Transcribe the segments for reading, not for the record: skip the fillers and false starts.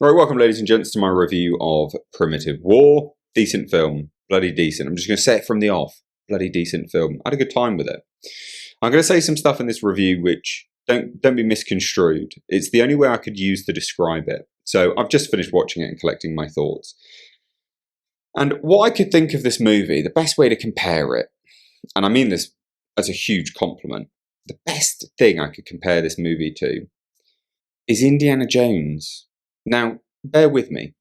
Right, welcome ladies and gents to my review of Primitive War. Decent film, bloody decent. I'm just going to say it from the off. Bloody decent film. I had a good time with it. I'm going to say some stuff in this review which don't be misconstrued. It's the only way I could use to describe it. So I've just finished watching it and collecting my thoughts. And what I could think of this movie, the best way to compare it, and I mean this as a huge compliment, the best thing I could compare this movie to is Indiana Jones. Now, bear with me,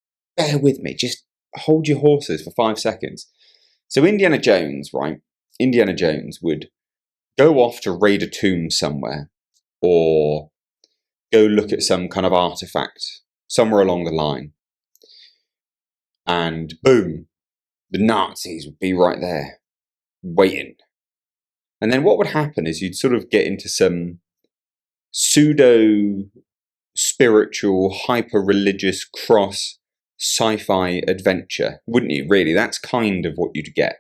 just hold your horses for 5 seconds. So Indiana Jones, right? Indiana Jones would go off to raid a tomb somewhere or go look at some kind of artifact somewhere along the line. And boom, the Nazis would be right there, waiting. And then what would happen is you'd sort of get into some pseudo spiritual, hyper-religious, cross sci-fi adventure, wouldn't you, really? That's kind of what you'd get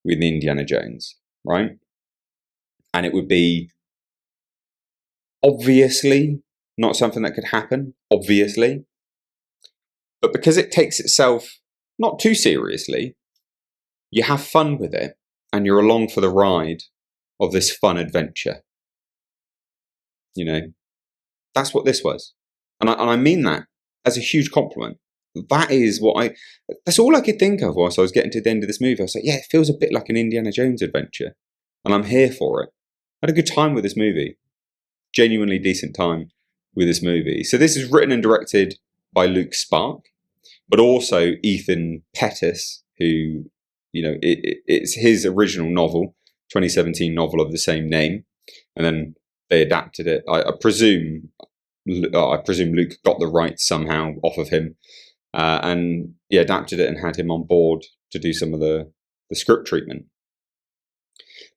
with Indiana Jones, right? And it would be obviously not something that could happen, obviously. But because it takes itself not too seriously, you have fun with it, and you're along for the ride of this fun adventure. You know, that's what this was. And I mean that as a huge compliment. That's all I could think of whilst I was getting to the end of this movie. I was like, yeah, it feels a bit like an Indiana Jones adventure. And I'm here for it. I had a good time with this movie. Genuinely decent time with this movie. So this is written and directed by Luke Spark, but also Ethan Pettis, who, you know, it's his original novel, 2017 novel of the same name. And then they adapted it. I presume Luke got the rights somehow off of him, and adapted it and had him on board to do some of the script treatment.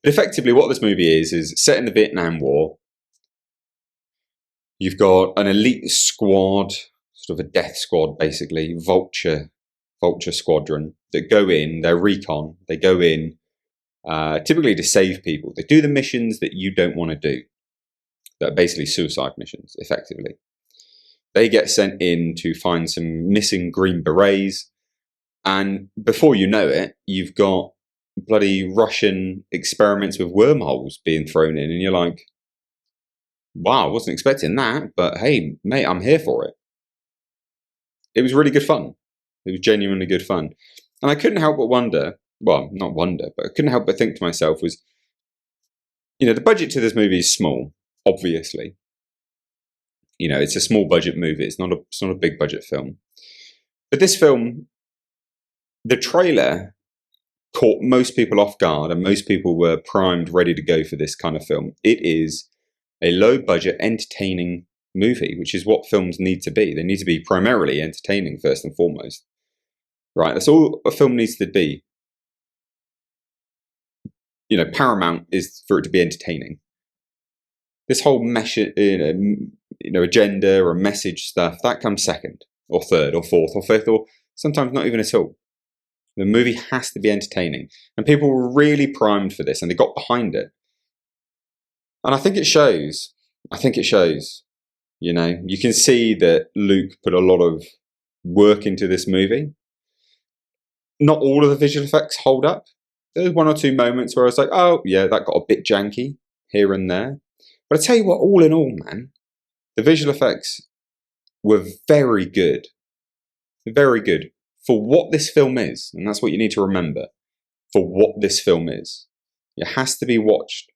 But effectively, what this movie is set in the Vietnam War. You've got an elite squad, sort of a death squad, basically, Vulture Squadron, that go in. They're recon. They go in typically to save people. They do the missions that you don't want to do. That are basically suicide missions, effectively. They get sent in to find some missing Green Berets, and before you know it, you've got bloody Russian experiments with wormholes being thrown in, and you're like, wow, I wasn't expecting that, but hey, mate, I'm here for it. It was really good fun. It was genuinely good fun. And I couldn't help but wonder, well, not wonder, but I couldn't help but think to myself was, you know, the budget to this movie is small. Obviously, you know, it's a small budget movie. It's not a big budget film. But this film, the trailer caught most people off guard, and most people were primed, ready to go for this kind of film. It is a low budget, entertaining movie, which is what films need to be. They need to be primarily entertaining first and foremost, right? That's all a film needs to be. You know, paramount is for it to be entertaining. This whole agenda or message stuff, that comes second or third or fourth or fifth, or sometimes not even at all. The movie has to be entertaining. And people were really primed for this, and they got behind it. And I think it shows. You know, you can see that Luke put a lot of work into this movie. Not all of the visual effects hold up. There's one or two moments where I was like, oh, yeah, that got a bit janky here and there. But I tell you what, all in all, man, the visual effects were very good. Very good for what this film is. And that's what you need to remember. For what this film is. It has to be watched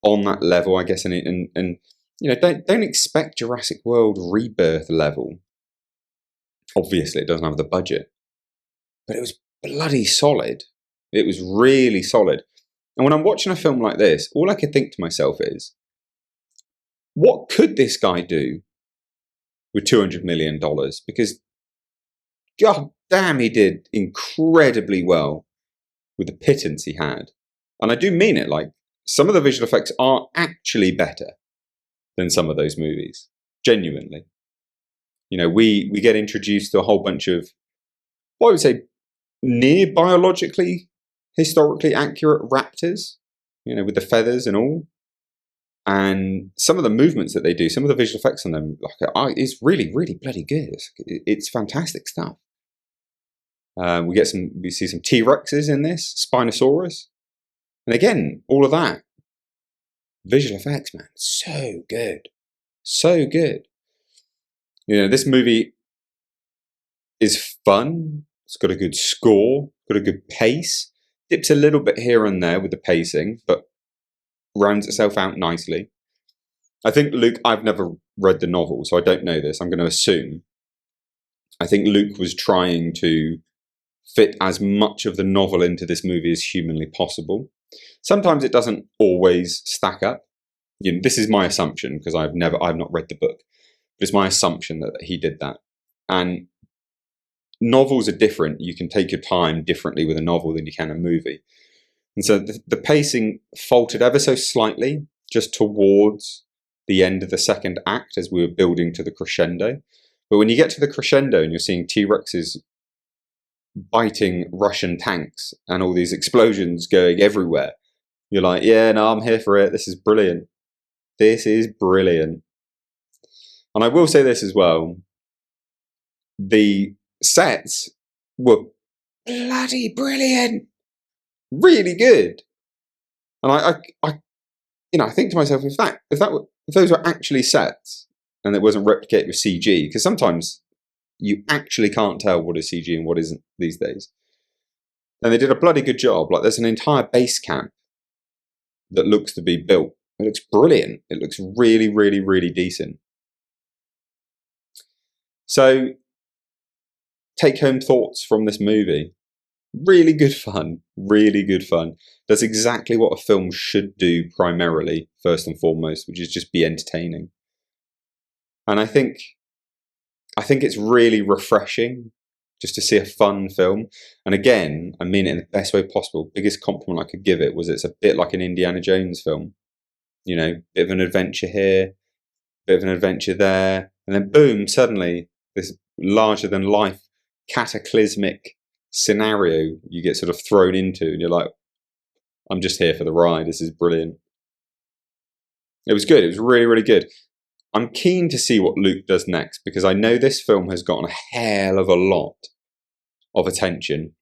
on that level, I guess. And you know, don't expect Jurassic World Rebirth level. Obviously, it doesn't have the budget. But it was bloody solid. It was really solid. And when I'm watching a film like this, all I could think to myself is, what could this guy do with $200 million? Because, god damn, he did incredibly well with the pittance he had. And I do mean it, like, some of the visual effects are actually better than some of those movies. Genuinely. You know, we get introduced to a whole bunch of, what I would say, near biologically, historically accurate raptors, you know, with the feathers and all. And some of the movements that they do, some of the visual effects on them, is really, really bloody good. It's fantastic stuff. We see some T-Rexes in this, Spinosaurus, and again, all of that visual effects, man, so good, so good. This movie is fun. It's got a good score, got a good pace. Dips a little bit here and there with the pacing, but rounds itself out nicely. I think Luke, I've never read the novel, so I don't know this. I'm going to assume. I think Luke was trying to fit as much of the novel into this movie as humanly possible. Sometimes it doesn't always stack up. This is my assumption because I've not read the book, but it's my assumption that he did that. And novels are different. You can take your time differently with a novel than you can a movie. And so the pacing faltered ever so slightly just towards the end of the second act as we were building to the crescendo. But when you get to the crescendo and you're seeing T-Rexes biting Russian tanks and all these explosions going everywhere, you're like, yeah, no, I'm here for it. This is brilliant. This is brilliant. And I will say this as well. The sets were bloody brilliant. Really good. And I think to myself, if those were actually sets and it wasn't replicated with CG, because sometimes you actually can't tell what is CG and what isn't these days. And they did a bloody good job. Like, there's an entire base camp that looks to be built. It looks brilliant. It looks really, really, really decent. So, take-home thoughts from this movie. Really good fun. Really good fun. Does exactly what a film should do primarily, first and foremost, which is just be entertaining. And I think it's really refreshing just to see a fun film. And again, I mean it in the best way possible. Biggest compliment I could give it was it's a bit like an Indiana Jones film. Bit of an adventure here, bit of an adventure there. And then boom, suddenly this larger than life cataclysmic scenario you get sort of thrown into, and you're like, I'm just here for the ride. This is brilliant. It was good. It was really, really good. I'm keen to see what Luke does next because I know this film has gotten a hell of a lot of attention.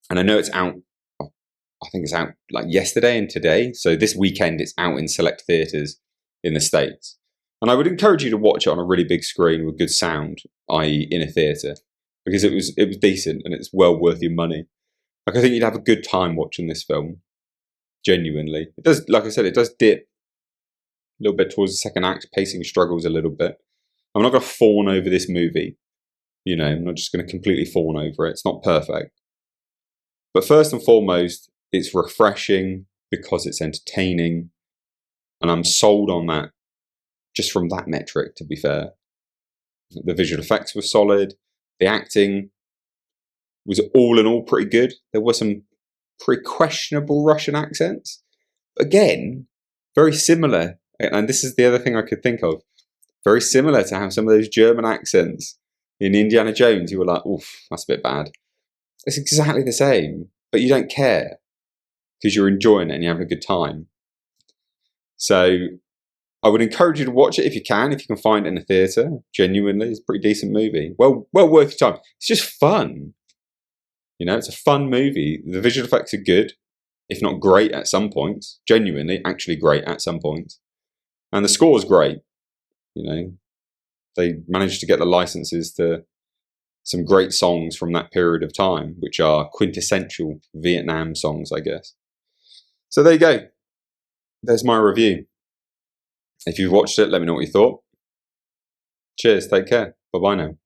And I know it's out, I think it's out like yesterday and today. So this weekend it's out in select theatres in the States. And I would encourage you to watch it on a really big screen with good sound, i.e. in a theatre, because it was decent and it's well worth your money. Like, I think you'd have a good time watching this film. Genuinely. It does, like I said, it does dip a little bit towards the second act. Pacing struggles a little bit. I'm not going to fawn over this movie. I'm not just going to completely fawn over it. It's not perfect. But first and foremost, it's refreshing because it's entertaining. And I'm sold on that just from that metric, to be fair. The visual effects were solid. The acting was all in all pretty good. There were some pretty questionable Russian accents. Again, very similar. And this is the other thing I could think of. Very similar to how some of those German accents in Indiana Jones, you were like, oof, that's a bit bad. It's exactly the same, but you don't care because you're enjoying it and you're having a good time. So I would encourage you to watch it if you can find it in a theatre. Genuinely, it's a pretty decent movie. Well worth your time. It's just fun. It's a fun movie. The visual effects are good, if not great at some points. Genuinely, actually great at some points. And the score is great. They managed to get the licenses to some great songs from that period of time, which are quintessential Vietnam songs, I guess. So there you go. There's my review. If you've watched it, let me know what you thought. Cheers. Take care. Bye-bye now.